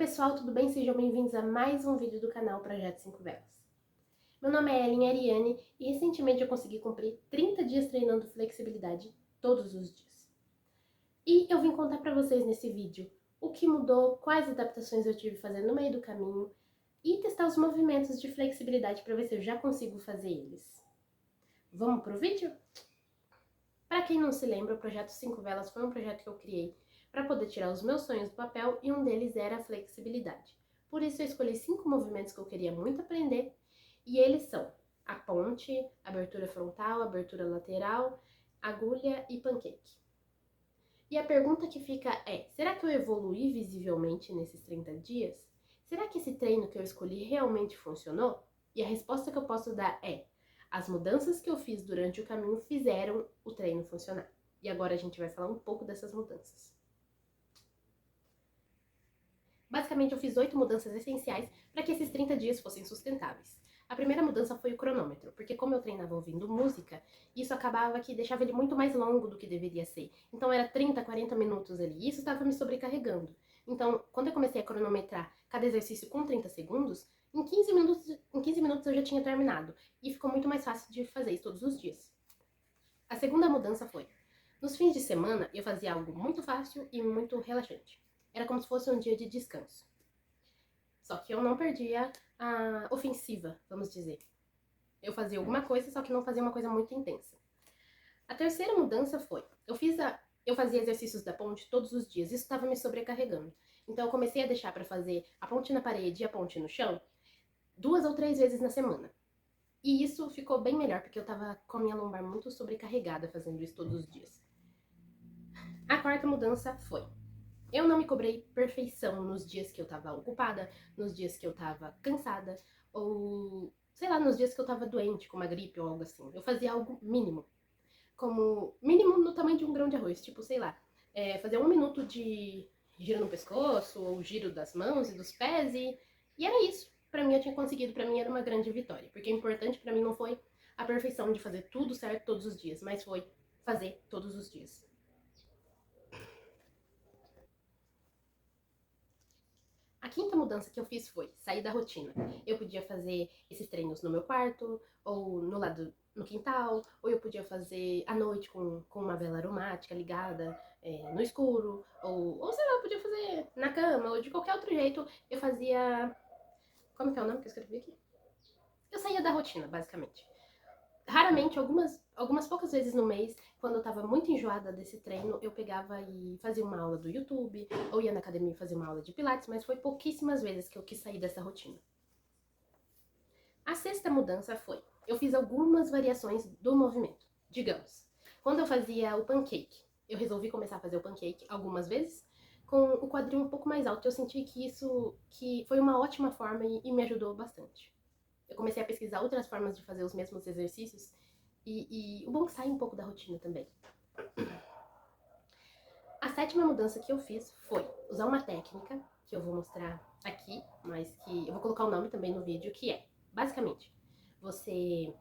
pessoal, tudo bem? Sejam bem-vindos a mais um vídeo do canal Projeto 5 Velas. Meu nome é Ellen Ariane e recentemente eu consegui cumprir 30 dias treinando flexibilidade todos os dias. E eu vim contar pra vocês nesse vídeo o que mudou, quais adaptações eu tive fazendo no meio do caminho e testar os movimentos de flexibilidade pra ver se eu já consigo fazer eles. Vamos pro vídeo? Para quem não se lembra, o Projeto 5 Velas foi um projeto que eu criei para poder tirar os meus sonhos do papel e um deles era a flexibilidade. Por isso eu escolhi 5 movimentos que eu queria muito aprender e eles são a ponte, abertura frontal, abertura lateral, agulha e pancake. E a pergunta que fica é, será que eu evoluí visivelmente nesses 30 dias? Será que esse treino que eu escolhi realmente funcionou? E a resposta que eu posso dar é, as mudanças que eu fiz durante o caminho fizeram o treino funcionar. E agora a gente vai falar um pouco dessas mudanças. Basicamente, eu fiz 8 mudanças essenciais para que esses 30 dias fossem sustentáveis. A primeira mudança foi o cronômetro, porque como eu treinava ouvindo música, isso acabava que deixava ele muito mais longo do que deveria ser. Então era 30, 40 minutos ali, e isso estava me sobrecarregando. Então, quando eu comecei a cronometrar cada exercício com 30 segundos, em 15 minutos eu já tinha terminado. E ficou muito mais fácil de fazer isso todos os dias. A segunda mudança foi, nos fins de semana eu fazia algo muito fácil e muito relaxante. Era como se fosse um dia de descanso. Só que eu não perdia a ofensiva, vamos dizer. Eu fazia alguma coisa, só que não fazia uma coisa muito intensa. A terceira mudança foi, eu fazia exercícios da ponte todos os dias, isso estava me sobrecarregando. Então eu comecei a deixar para fazer a ponte na parede e a ponte no chão 2 ou 3 vezes na semana. E isso ficou bem melhor, porque eu tava com a minha lombar muito sobrecarregada fazendo isso todos os dias. A quarta mudança foi, eu não me cobrei perfeição nos dias que eu tava ocupada, nos dias que eu tava cansada, ou, sei lá, nos dias que eu tava doente, com uma gripe ou algo assim. Eu fazia algo mínimo. Como, mínimo no tamanho de um grão de arroz, tipo, sei lá, fazer 1 minuto de giro no pescoço, ou giro das mãos e dos pés, e era isso. Pra mim eu tinha conseguido, pra mim era uma grande vitória. Porque o importante pra mim não foi a perfeição de fazer tudo certo todos os dias, mas foi fazer todos os dias. A quinta mudança que eu fiz foi sair da rotina. Eu podia fazer esses treinos no meu quarto, ou no quintal, ou eu podia fazer à noite com uma vela aromática ligada no escuro, ou sei lá, eu podia fazer na cama, ou de qualquer outro jeito. Eu fazia... Como que é o nome que eu escrevi aqui? Eu saía da rotina, basicamente. Raramente, algumas poucas vezes no mês, quando eu tava muito enjoada desse treino, eu pegava e fazia uma aula do YouTube, ou ia na academia fazer uma aula de pilates, mas foi pouquíssimas vezes que eu quis sair dessa rotina. A sexta mudança foi, eu fiz algumas variações do movimento. Digamos, quando eu fazia o pancake, eu resolvi começar a fazer o pancake algumas vezes, com o quadril um pouco mais alto. Eu senti que foi uma ótima forma e me ajudou bastante. Eu comecei a pesquisar outras formas de fazer os mesmos exercícios e o bom é que sai um pouco da rotina também. A sétima mudança que eu fiz foi usar uma técnica, que eu vou mostrar aqui, mas que eu vou colocar o nome também no vídeo, que é, basicamente, você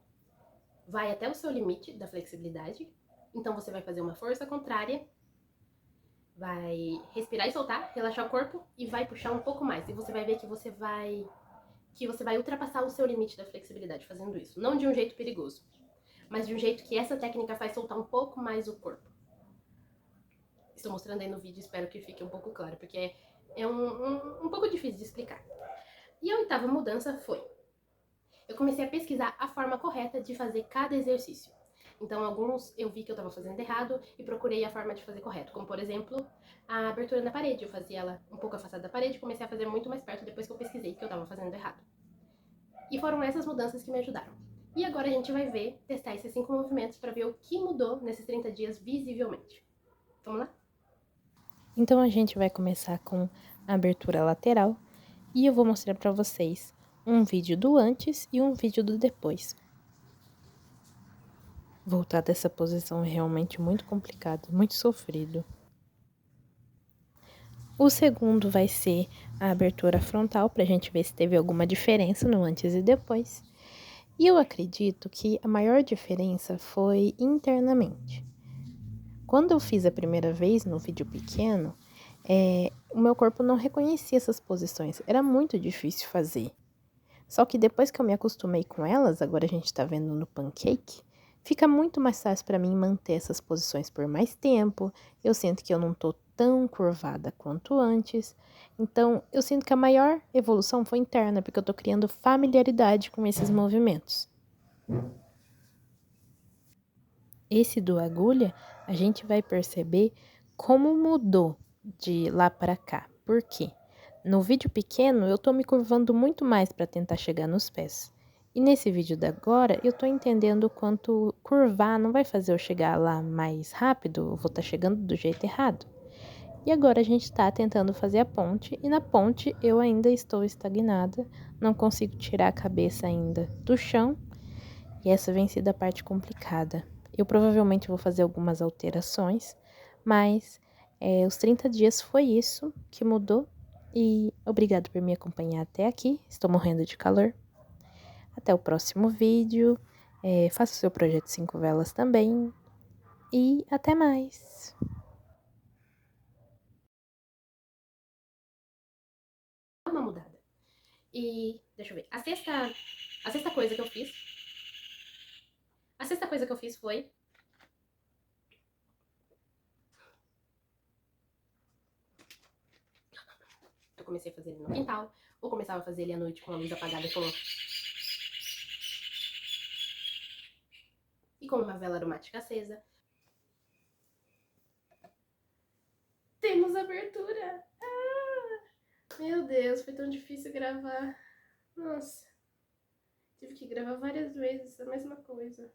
vai até o seu limite da flexibilidade, então você vai fazer uma força contrária, vai respirar e soltar, relaxar o corpo e vai puxar um pouco mais. E você vai ver que você vai ultrapassar o seu limite da flexibilidade fazendo isso. Não de um jeito perigoso, mas de um jeito que essa técnica faz soltar um pouco mais o corpo. Estou mostrando aí no vídeo, espero que fique um pouco claro, porque é um pouco difícil de explicar. E a oitava mudança foi, eu comecei a pesquisar a forma correta de fazer cada exercício. Então, alguns eu vi que eu estava fazendo errado e procurei a forma de fazer correto. Como, por exemplo, a abertura na parede. Eu fazia ela um pouco afastada da parede e comecei a fazer muito mais perto depois que eu pesquisei que eu estava fazendo errado. E foram essas mudanças que me ajudaram. E agora a gente vai testar esses 5 movimentos para ver o que mudou nesses 30 dias visivelmente. Vamos lá? Então, a gente vai começar com a abertura lateral e eu vou mostrar para vocês um vídeo do antes e um vídeo do depois. Voltar dessa posição é realmente muito complicado, muito sofrido. O segundo vai ser a abertura frontal, para a gente ver se teve alguma diferença no antes e depois. E eu acredito que a maior diferença foi internamente. Quando eu fiz a primeira vez no vídeo pequeno, o meu corpo não reconhecia essas posições. Era muito difícil fazer. Só que depois que eu me acostumei com elas, agora a gente tá vendo no pancake, fica muito mais fácil para mim manter essas posições por mais tempo. Eu sinto que eu não tô tão curvada quanto antes. Então, eu sinto que a maior evolução foi interna, porque eu tô criando familiaridade com esses movimentos. Esse do agulha, a gente vai perceber como mudou de lá para cá. Por quê? No vídeo pequeno, eu tô me curvando muito mais para tentar chegar nos pés. E nesse vídeo da agora, eu tô entendendo o quanto curvar não vai fazer eu chegar lá mais rápido, eu vou estar chegando do jeito errado. E agora a gente tá tentando fazer a ponte, e na ponte eu ainda estou estagnada, não consigo tirar a cabeça ainda do chão, e essa vem sido a parte complicada. Eu provavelmente vou fazer algumas alterações, mas os 30 dias foi isso que mudou. E obrigado por me acompanhar até aqui. Estou morrendo de calor. Até o próximo vídeo. Faça o seu projeto 5 velas também. E até mais! Uma mudada. E, deixa eu ver, a sexta coisa que eu fiz... A sexta coisa que eu fiz foi... Eu comecei a fazer ele no quintal, ou começava a fazer ele à noite com a luz apagada e com uma vela aromática acesa. Temos abertura! Meu Deus, foi tão difícil gravar. Nossa, tive que gravar várias vezes a mesma coisa.